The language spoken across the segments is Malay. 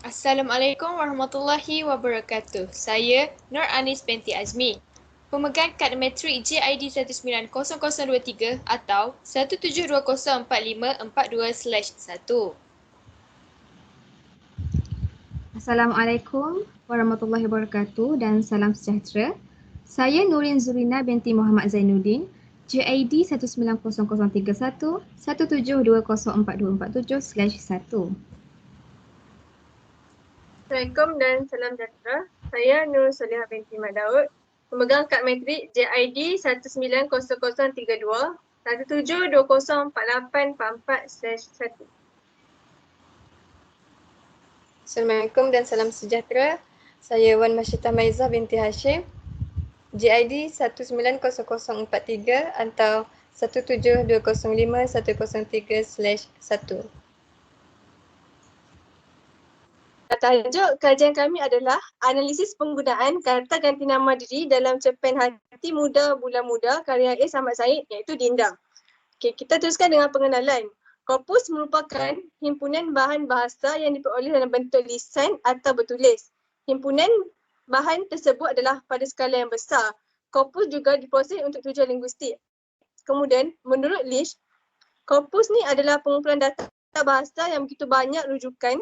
Assalamualaikum warahmatullahi wabarakatuh. Saya Nur Anis binti Azmi, pemegang kad metrik JID 190023 atau 172045421/1. Assalamualaikum warahmatullahi wabarakatuh dan salam sejahtera. Saya Nurin Zurina binti Muhammad Zainuddin, JID 190031 1720424/1. Assalamualaikum dan salam sejahtera. Saya Nur Solihah binti Mat Daud, pemegang kad metrik JID 190032 1720484/1. Assalamualaikum dan salam sejahtera. Saya Wan Masyitah Maizah binti Hashim, JID 190043 atau 17205-103/1. Tajuk kajian kami adalah analisis penggunaan kata ganti nama diri dalam cerpen Hati Muda Bulan Muda karya A. Samad Said iaitu Dinda. Okey, kita teruskan dengan pengenalan. Korpus merupakan himpunan bahan bahasa yang diperoleh dalam bentuk lisan atau bertulis. Himpunan bahan tersebut adalah pada skala yang besar. Korpus juga diproses untuk tujuan linguistik. Kemudian, menurut Lish, korpus ni adalah pengumpulan data bahasa yang begitu banyak rujukan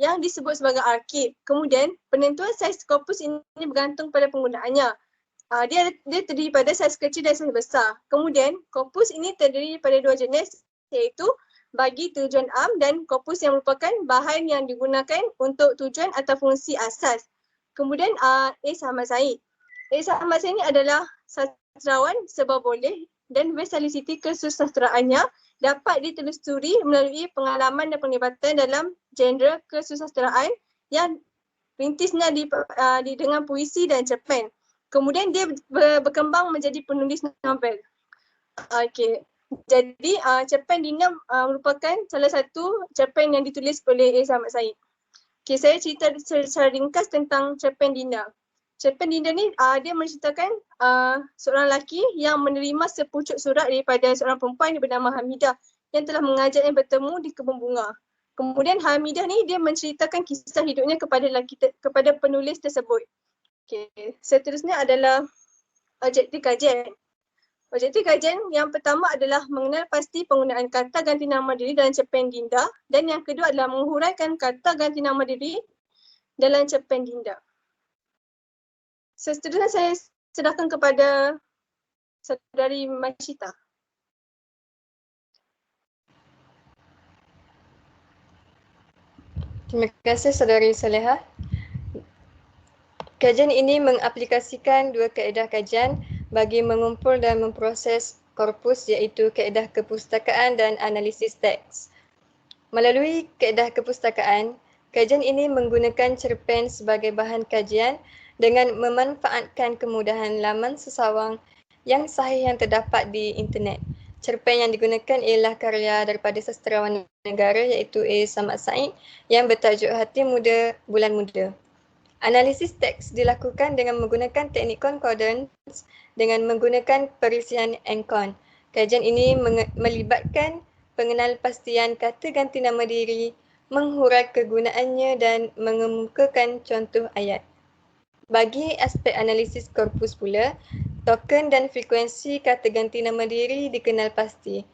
yang disebut sebagai arkib. Kemudian, penentuan saiz korpus ini bergantung pada penggunaannya. Dia terdiri pada saiz kecil dan saiz besar. Kemudian, korpus ini terdiri pada dua jenis, iaitu bagi tujuan am dan korpus yang merupakan bahan yang digunakan untuk tujuan atau fungsi asas. Kemudian, A. Samad Said. A. Samad Said ini adalah sastrawan serba boleh dan spesialisiti kesusastraannya dapat ditelusuri melalui pengalaman dan penglibatan dalam genre kesusastraan yang rintisnya dengan puisi dan cerpen. Kemudian dia berkembang menjadi penulis novel. Okey. Jadi cerpen Dinda merupakan salah satu cerpen yang ditulis oleh A. Samad Said. Okey, saya cerita secara ringkas tentang cerpen Dinda. Cerpen Dinda ni dia menceritakan seorang lelaki yang menerima sepucuk surat daripada seorang perempuan yang bernama Hamidah yang telah mengajaknya bertemu di kebun bunga. Kemudian Hamidah ni dia menceritakan kisah hidupnya kepada penulis tersebut. Okey, seterusnya adalah objektif kajian. Objektif kajian yang pertama adalah mengenal pasti penggunaan kata ganti nama diri dalam cerpen Dinda dan yang kedua adalah menghuraikan kata ganti nama diri dalam cerpen Dinda. Seterusnya saya serahkan kepada Saudari Masyitah. Terima kasih Saudari Solihah. Kajian ini mengaplikasikan dua kaedah kajian bagi mengumpul dan memproses korpus iaitu kaedah kepustakaan dan analisis teks. Melalui kaedah kepustakaan, kajian ini menggunakan cerpen sebagai bahan kajian dengan memanfaatkan kemudahan laman sesawang yang sahih yang terdapat di internet. Cerpen yang digunakan ialah karya daripada sastrawan negara iaitu A. Samad Said yang bertajuk Hati Muda Bulan Muda. Analisis teks dilakukan dengan menggunakan teknik concordance dengan menggunakan perisian Encon. Kajian ini melibatkan pengenalpastian kata ganti nama diri, menghurai kegunaannya dan mengemukakan contoh ayat. Bagi aspek analisis korpus pula, token dan frekuensi kata ganti nama diri dikenal pasti.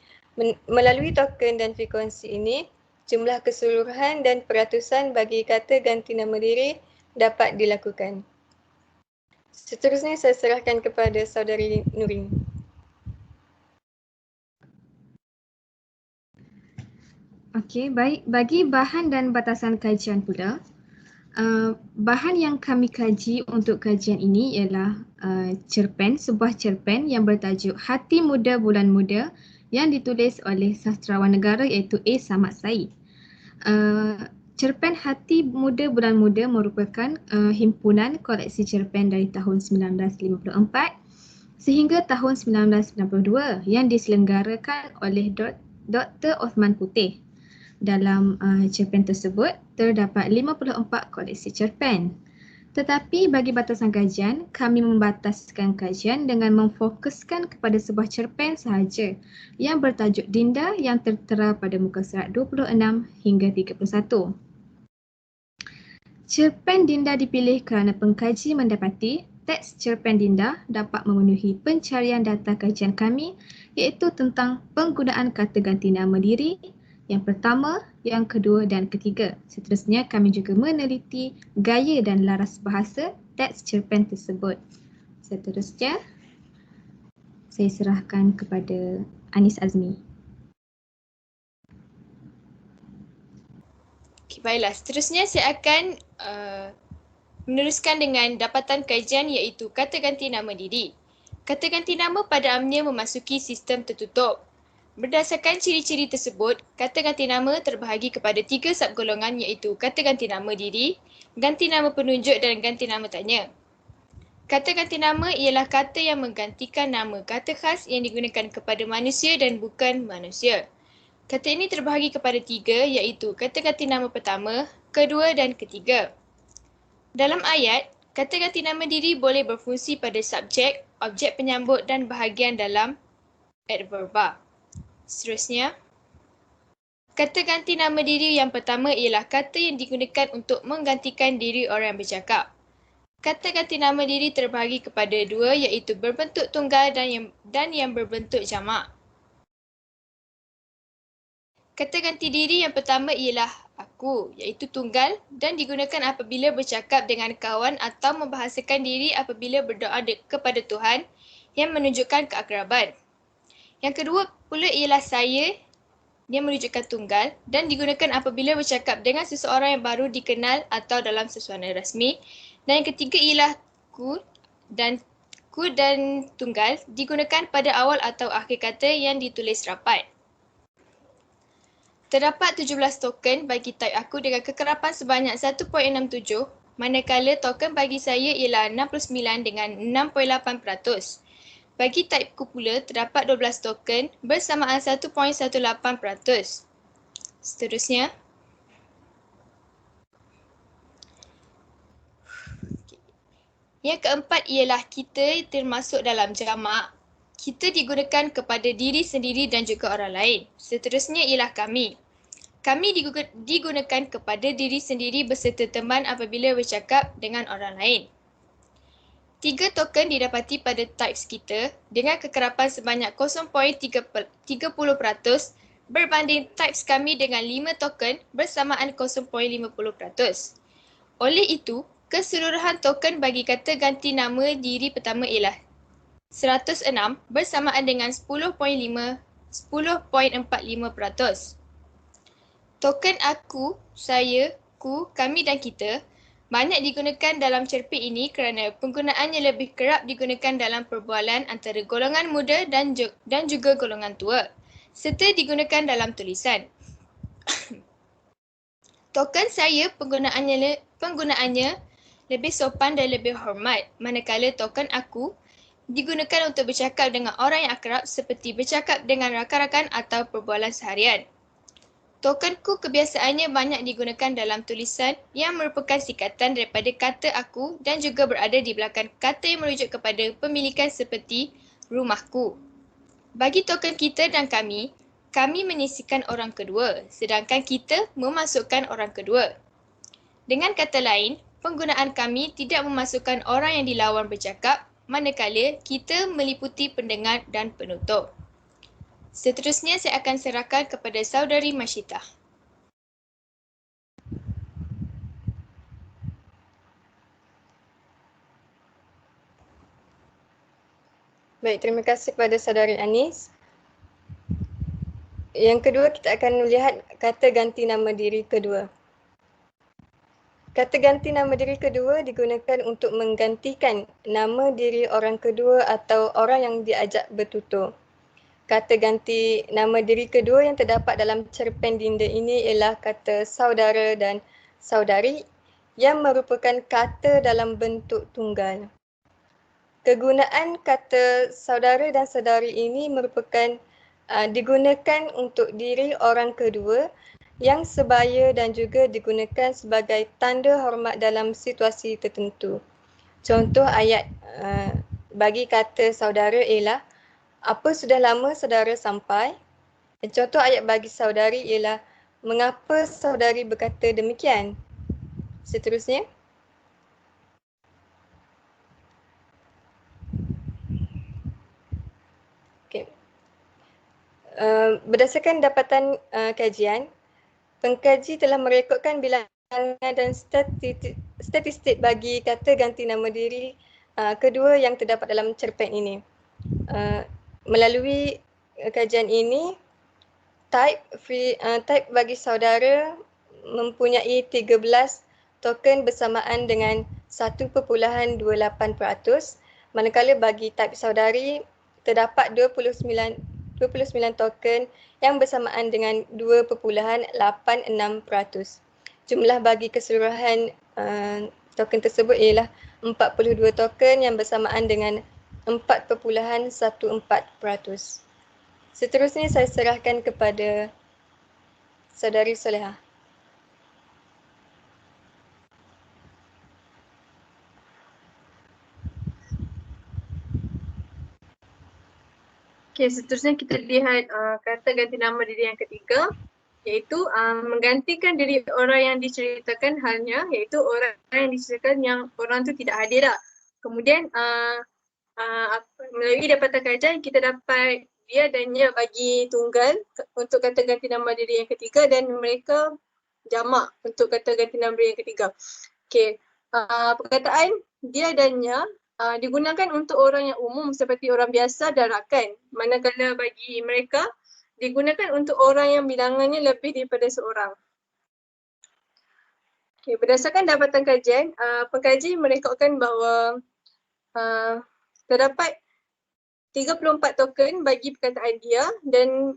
Melalui token dan frekuensi ini, jumlah keseluruhan dan peratusan bagi kata ganti nama diri dapat dilakukan. Seterusnya saya serahkan kepada Saudari Nurin. Okey, baik. Bagi bahan dan batasan kajian pula, bahan yang kami kaji untuk kajian ini ialah sebuah cerpen yang bertajuk Hati Muda Bulan Muda yang ditulis oleh sastrawan negara iaitu A. Samad Said. Cerpen Hati Muda Bulan Muda merupakan himpunan koleksi cerpen dari tahun 1954 sehingga tahun 1992 yang diselenggarakan oleh Dr. Osman Putih. Dalam cerpen tersebut terdapat 54 koleksi cerpen. Tetapi bagi batasan kajian, kami membataskan kajian dengan memfokuskan kepada sebuah cerpen sahaja yang bertajuk Dinda yang tertera pada muka surat 26 hingga 31. Cerpen Dinda dipilih kerana pengkaji mendapati teks cerpen Dinda dapat memenuhi pencarian data kajian kami iaitu tentang penggunaan kata ganti nama diri yang pertama, yang kedua dan ketiga. Seterusnya kami juga meneliti gaya dan laras bahasa teks cerpen tersebut. Seterusnya saya serahkan kepada Anis Azmi. Okay, baiklah, seterusnya saya akan meneruskan dengan dapatan kajian iaitu kata ganti nama diri. Kata ganti nama pada amnya memasuki sistem tertutup. Berdasarkan ciri-ciri tersebut, kata ganti nama terbahagi kepada 3 subgolongan iaitu kata ganti nama diri, ganti nama penunjuk dan ganti nama tanya. Kata ganti nama ialah kata yang menggantikan nama kata khas yang digunakan kepada manusia dan bukan manusia. Kata ini terbahagi kepada 3 iaitu kata ganti nama pertama, kedua dan ketiga. Dalam ayat, kata ganti nama diri boleh berfungsi pada subjek, objek penyambut dan bahagian dalam adverba. Seterusnya, kata ganti nama diri yang pertama ialah kata yang digunakan untuk menggantikan diri orang yang bercakap. Kata ganti nama diri terbahagi kepada 2 iaitu berbentuk tunggal dan yang berbentuk jamak. Kata ganti diri yang pertama ialah aku iaitu tunggal dan digunakan apabila bercakap dengan kawan atau membahasakan diri apabila berdoa kepada Tuhan yang menunjukkan keakraban. Yang kedua pula ialah saya, dia menunjukkan tunggal dan digunakan apabila bercakap dengan seseorang yang baru dikenal atau dalam suasana rasmi. Dan yang ketiga ialah ku dan tunggal digunakan pada awal atau akhir kata yang ditulis rapat. Terdapat 17 token bagi type aku dengan kekerapan sebanyak 1.67, manakala token bagi saya ialah 69 dengan 6.8%. Bagi type ku pula terdapat 12 token bersamaan 1.18%. Seterusnya, yang keempat ialah kita termasuk dalam jamak. Kita digunakan kepada diri sendiri dan juga orang lain. Seterusnya ialah kami. Kami digunakan kepada diri sendiri beserta teman apabila bercakap dengan orang lain. 3 token didapati pada types kita dengan kekerapan sebanyak 0.30% berbanding types kami dengan 5 token bersamaan 0.50%. Oleh itu, keseluruhan token bagi kata ganti nama diri pertama ialah 106 bersamaan dengan 10.45%. Token aku, saya, ku, kami dan kita banyak digunakan dalam cerpen ini kerana penggunaannya lebih kerap digunakan dalam perbualan antara golongan muda dan juga golongan tua, serta digunakan dalam tulisan. Token saya penggunaannya lebih sopan dan lebih hormat, manakala token aku digunakan untuk bercakap dengan orang yang akrab seperti bercakap dengan rakan-rakan atau perbualan seharian. Tokenku kebiasaannya banyak digunakan dalam tulisan yang merupakan singkatan daripada kata aku dan juga berada di belakang kata yang merujuk kepada pemilikan seperti rumahku. Bagi token kita dan kami menyisihkan orang kedua, sedangkan kita memasukkan orang kedua. Dengan kata lain, penggunaan kami tidak memasukkan orang yang dilawan bercakap, manakala kita meliputi pendengar dan penutur. Seterusnya saya akan serahkan kepada saudari Masyitah. Baik, terima kasih kepada saudari Anis. Yang kedua, kita akan melihat kata ganti nama diri kedua. Kata ganti nama diri kedua digunakan untuk menggantikan nama diri orang kedua atau orang yang diajak bertutur. Kata ganti nama diri kedua yang terdapat dalam cerpen Dinda ini ialah kata saudara dan saudari yang merupakan kata dalam bentuk tunggal. Kegunaan kata saudara dan saudari ini merupakan digunakan untuk diri orang kedua yang sebaya dan juga digunakan sebagai tanda hormat dalam situasi tertentu. Contoh ayat bagi kata saudara ialah apa sudah lama saudara sampai? Contoh ayat bagi saudari ialah mengapa saudari berkata demikian? Seterusnya. Okay. Berdasarkan dapatan kajian, pengkaji telah merekodkan bilangan dan statistik bagi kata ganti nama diri kedua yang terdapat dalam cerpen ini. Melalui kajian ini, type bagi saudara mempunyai 13 token bersamaan dengan 1.28%, manakala bagi type saudari terdapat 29 token yang bersamaan dengan 2.86%. Jumlah bagi keseluruhan token tersebut ialah 42 token yang bersamaan dengan 4.14%. Seterusnya saya serahkan kepada Saudari Solehah. Okay, seterusnya kita lihat kata ganti nama diri yang ketiga, iaitu menggantikan diri orang yang diceritakan halnya, iaitu orang yang diceritakan yang orang tu tidak hadir lah. Kemudian melalui dapatan kajian kita dapat dia dan nya bagi tunggal untuk kata ganti nama diri yang ketiga dan mereka jamak untuk kata ganti nama diri yang ketiga. Okay, perkataan dia dan nya digunakan untuk orang yang umum seperti orang biasa dan rakan. Manakala bagi mereka digunakan untuk orang yang bilangannya lebih daripada seorang. Okay, berdasarkan dapatan kajian, pengkaji merekodkan bahawa terdapat 34 token bagi perkataan dia dan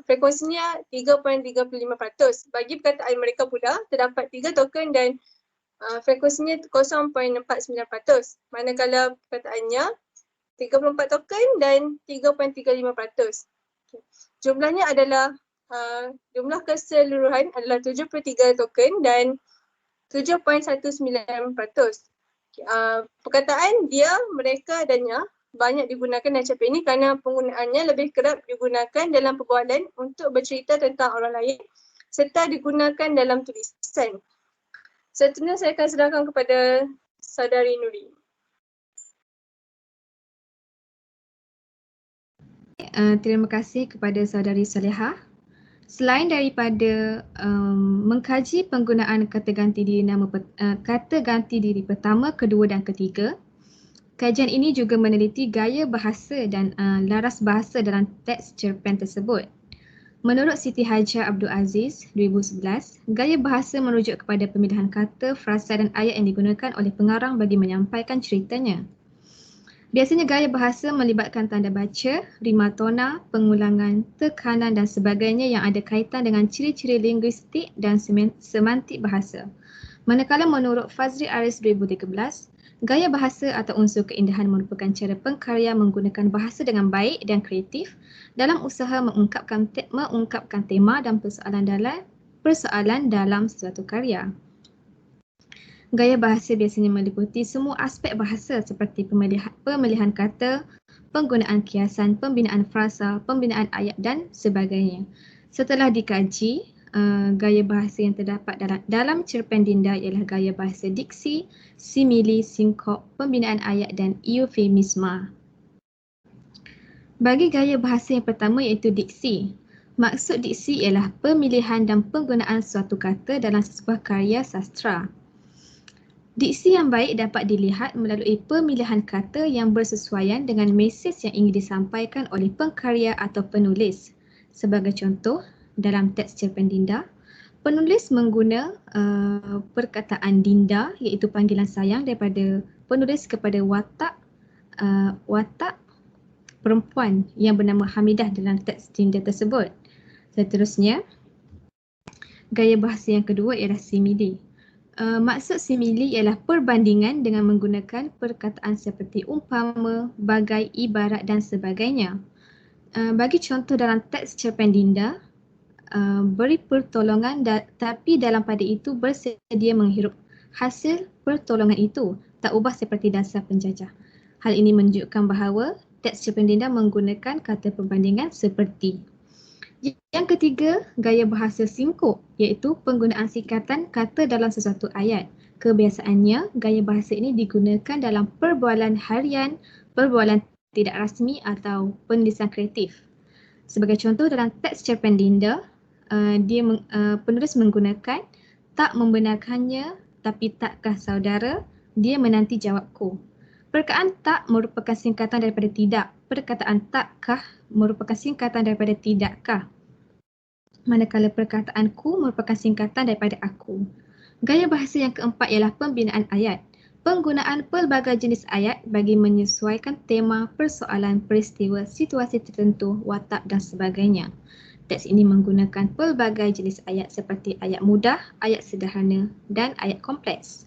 frekuensinya 3.35%. Bagi perkataan mereka pula terdapat 3 token dan frekuensinya 0.49%. Manakala perkataannya 34 token dan 3.35%. Okay. Jumlahnya adalah jumlah keseluruhan adalah 73 token dan 7.19%. Perkataan dia, mereka dan nya banyak digunakan dalam cerpen ini kerana penggunaannya lebih kerap digunakan dalam perbualan untuk bercerita tentang orang lain serta digunakan dalam tulisan. Seterusnya saya akan serahkan kepada Saudari Nuri. Terima kasih kepada Saudari Solehah. Selain daripada mengkaji penggunaan kata ganti diri pertama, kedua dan ketiga, kajian ini juga meneliti gaya bahasa dan laras bahasa dalam teks cerpen tersebut. Menurut Siti Hajar Abdul Aziz 2011, gaya bahasa merujuk kepada pemilihan kata, frasa dan ayat yang digunakan oleh pengarang bagi menyampaikan ceritanya. Biasanya gaya bahasa melibatkan tanda baca, rima tona, pengulangan, tekanan dan sebagainya yang ada kaitan dengan ciri-ciri linguistik dan semantik bahasa. Manakala menurut Fazli Aris 2013, gaya bahasa atau unsur keindahan merupakan cara pengkarya menggunakan bahasa dengan baik dan kreatif dalam usaha mengungkapkan tema dan persoalan dalam suatu karya. Gaya bahasa biasanya meliputi semua aspek bahasa seperti pemilihan kata, penggunaan kiasan, pembinaan frasa, pembinaan ayat dan sebagainya. Setelah dikaji, gaya bahasa yang terdapat dalam cerpen Dinda ialah gaya bahasa diksi, simili, sinkop, pembinaan ayat dan eufemisma. Bagi gaya bahasa yang pertama iaitu diksi. Maksud diksi ialah pemilihan dan penggunaan suatu kata dalam sebuah karya sastra. Diksi yang baik dapat dilihat melalui pemilihan kata yang bersesuaian dengan mesej yang ingin disampaikan oleh pengkarya atau penulis. Sebagai contoh, dalam teks cerpen Dinda, penulis mengguna perkataan Dinda iaitu panggilan sayang daripada penulis kepada watak perempuan yang bernama Hamidah dalam teks Dinda tersebut. Seterusnya, gaya bahasa yang kedua ialah simili. Maksud simili ialah perbandingan dengan menggunakan perkataan seperti umpama, bagai, ibarat dan sebagainya. Bagi contoh dalam teks cerpen Dinda, beri pertolongan tapi dalam pada itu bersedia menghirup hasil pertolongan itu, tak ubah seperti dasar penjajah. Hal ini menunjukkan bahawa teks cerpen Dinda menggunakan kata perbandingan seperti. Yang ketiga, gaya bahasa singkuk iaitu penggunaan singkatan kata dalam sesuatu ayat. Kebiasaannya, gaya bahasa ini digunakan dalam perbualan harian, perbualan tidak rasmi atau penulisan kreatif. Sebagai contoh dalam teks cerpen Dinda, penulis menggunakan tak membenarkannya tapi takkah saudara, dia menanti jawabku. Perkataan tak merupakan singkatan daripada tidak. Perkataan takkah merupakan singkatan daripada tidakkah. Manakala perkataan ku merupakan singkatan daripada aku. Gaya bahasa yang keempat ialah pembinaan ayat. Penggunaan pelbagai jenis ayat bagi menyesuaikan tema, persoalan, peristiwa, situasi tertentu, watak dan sebagainya. Teks ini menggunakan pelbagai jenis ayat seperti ayat mudah, ayat sederhana dan ayat kompleks.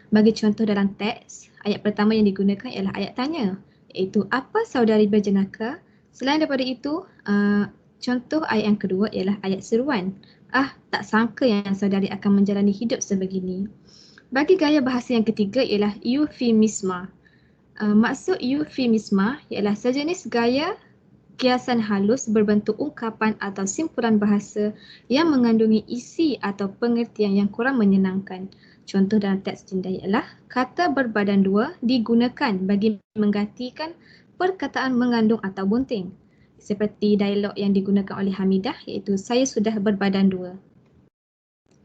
Bagi contoh dalam teks, ayat pertama yang digunakan ialah ayat tanya, iaitu apa saudari berjenaka? Selain daripada itu, contoh ayat yang kedua ialah ayat seruan. Tak sangka yang saudari akan menjalani hidup sebegini. Bagi gaya bahasa yang ketiga ialah eufemisma. Maksud eufemisma ialah sejenis gaya kiasan halus berbentuk ungkapan atau simpulan bahasa yang mengandungi isi atau pengertian yang kurang menyenangkan. Contoh dalam teks Dinda ialah kata berbadan dua digunakan bagi menggantikan perkataan mengandung atau bunting. Seperti dialog yang digunakan oleh Hamidah iaitu saya sudah berbadan dua.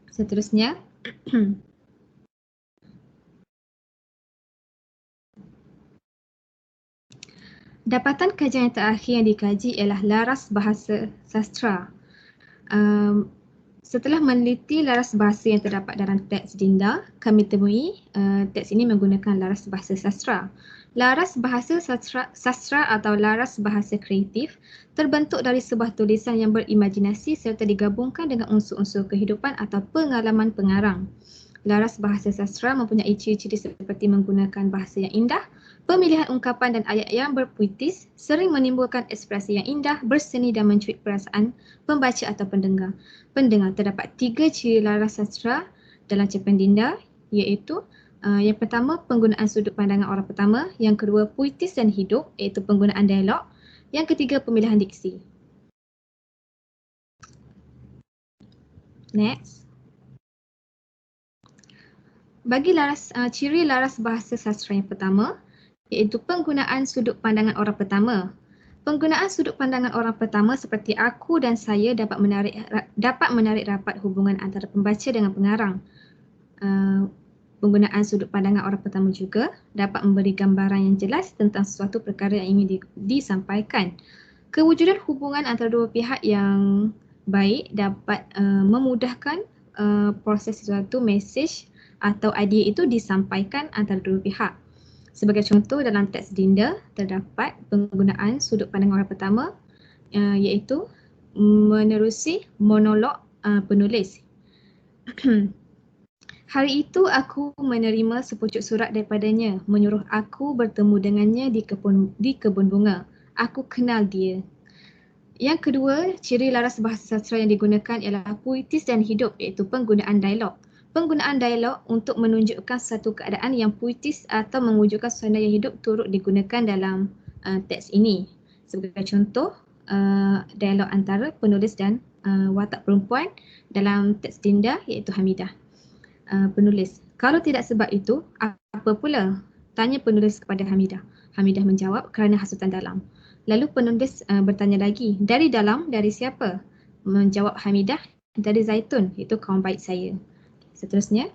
Seterusnya, dapatan kajian yang terakhir yang dikaji ialah laras bahasa sastra. Setelah meneliti laras bahasa yang terdapat dalam teks Dinda, kami temui teks ini menggunakan laras bahasa sastra. Laras bahasa sastra atau laras bahasa kreatif terbentuk dari sebuah tulisan yang berimajinasi serta digabungkan dengan unsur-unsur kehidupan atau pengalaman pengarang. Laras bahasa sastra mempunyai ciri-ciri seperti menggunakan bahasa yang indah, pemilihan ungkapan dan ayat yang berpuitis, sering menimbulkan ekspresi yang indah, berseni dan mencuit perasaan pembaca atau pendengar. Terdapat 3 ciri laras sastra dalam cerpen Dinda, iaitu yang pertama penggunaan sudut pandangan orang pertama, yang kedua puitis dan hidup iaitu penggunaan dialog, yang ketiga pemilihan diksi. Next. Bagi ciri laras bahasa sastra yang pertama iaitu penggunaan sudut pandangan orang pertama. Penggunaan sudut pandangan orang pertama seperti aku dan saya dapat menarik rapat hubungan antara pembaca dengan pengarang. Penggunaan sudut pandangan orang pertama juga dapat memberi gambaran yang jelas tentang sesuatu perkara yang ingin disampaikan. Kewujudan hubungan antara dua pihak yang baik dapat memudahkan proses sesuatu mesej atau idea itu disampaikan antara dua pihak. Sebagai contoh dalam teks Dinda terdapat penggunaan sudut pandang orang pertama iaitu menerusi monolog penulis. Hari itu aku menerima sepucuk surat daripadanya menyuruh aku bertemu dengannya di kebun bunga. Aku kenal dia. Yang kedua, ciri laras bahasa sastra yang digunakan ialah puitis dan hidup iaitu penggunaan dialog. Penggunaan dialog untuk menunjukkan satu keadaan yang puitis atau mewujudkan suasana yang hidup turut digunakan dalam teks ini. Sebagai contoh, dialog antara penulis dan watak perempuan dalam teks Dinda iaitu Hamidah. Penulis, kalau tidak sebab itu, apa pula? Tanya penulis kepada Hamidah. Hamidah menjawab, kerana hasutan dalam. Lalu penulis bertanya lagi, dari dalam, dari siapa? Menjawab Hamidah, dari Zaitun, itu kawan baik saya. Seterusnya.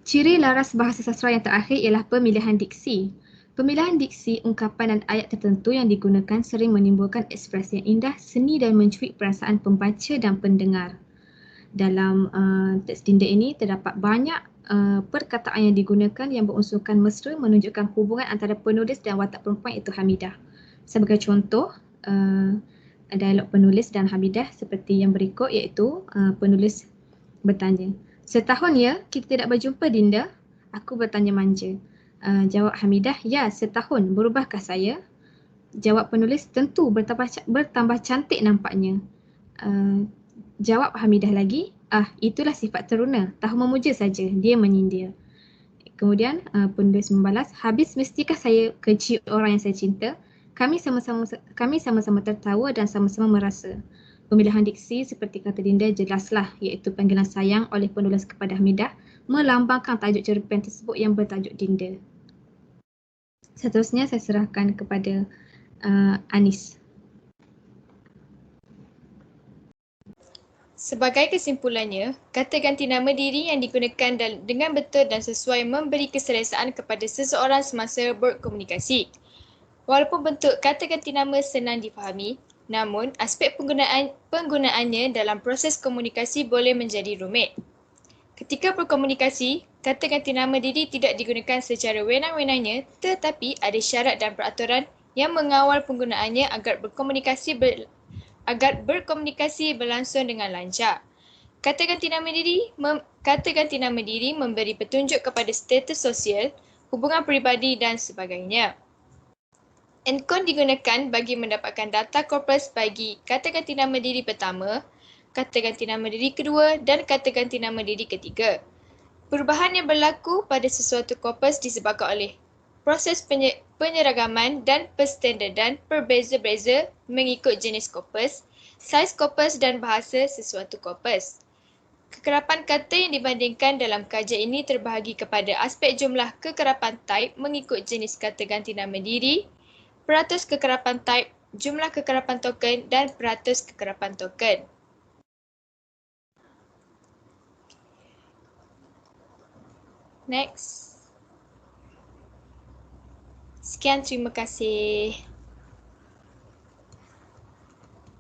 Ciri laras bahasa sastra yang terakhir ialah pemilihan diksi. Pemilihan diksi, ungkapan dan ayat tertentu yang digunakan sering menimbulkan ekspresi yang indah, seni dan mencuit perasaan pembaca dan pendengar. Dalam teks Dinda ini terdapat banyak perkataan yang digunakan yang berunsurkan mesra menunjukkan hubungan antara penulis dan watak perempuan iaitu Hamidah. Sebagai contoh, dialog penulis dan Hamidah seperti yang berikut iaitu penulis bertanya, setahun ya kita tidak berjumpa Dinda? Aku bertanya manja. Jawab Hamidah, ya setahun, berubahkah saya? Jawab penulis, tentu bertambah cantik nampaknya. Jawab Hamidah lagi, itulah sifat teruna, tahu memuja saja, dia menyindir. Kemudian penulis membalas, habis mestikah saya kecil orang yang saya cinta? Kami sama-sama tertawa dan sama-sama merasa. Pemilihan diksi seperti kata Dinda jelaslah, iaitu panggilan sayang oleh penulis kepada Hamidah melambangkan tajuk cerpen tersebut yang bertajuk Dinda. Seterusnya saya serahkan kepada Anis. Sebagai kesimpulannya, kata ganti nama diri yang digunakan dengan betul dan sesuai memberi keselesaan kepada seseorang semasa berkomunikasi. Walaupun bentuk kata ganti nama senang difahami, namun aspek penggunaannya dalam proses komunikasi boleh menjadi rumit. Ketika berkomunikasi, kata ganti nama diri tidak digunakan secara wenang-wenangnya, tetapi ada syarat dan peraturan yang mengawal penggunaannya agar berkomunikasi berlangsung dengan lancar. Kata ganti nama diri memberi petunjuk kepada status sosial, hubungan peribadi dan sebagainya. Encode digunakan bagi mendapatkan data korpus bagi kata ganti nama diri pertama, kata ganti nama diri kedua dan kata ganti nama diri ketiga. Perubahan yang berlaku pada sesuatu korpus disebabkan oleh proses penyeragaman dan perstandardan berbeza-beza mengikut jenis korpus, saiz korpus dan bahasa sesuatu korpus. Kekerapan kata yang dibandingkan dalam kajian ini terbahagi kepada aspek jumlah kekerapan type mengikut jenis kata ganti nama diri, peratus kekerapan type, jumlah kekerapan token dan peratus kekerapan token. Next. Sekian, terima kasih.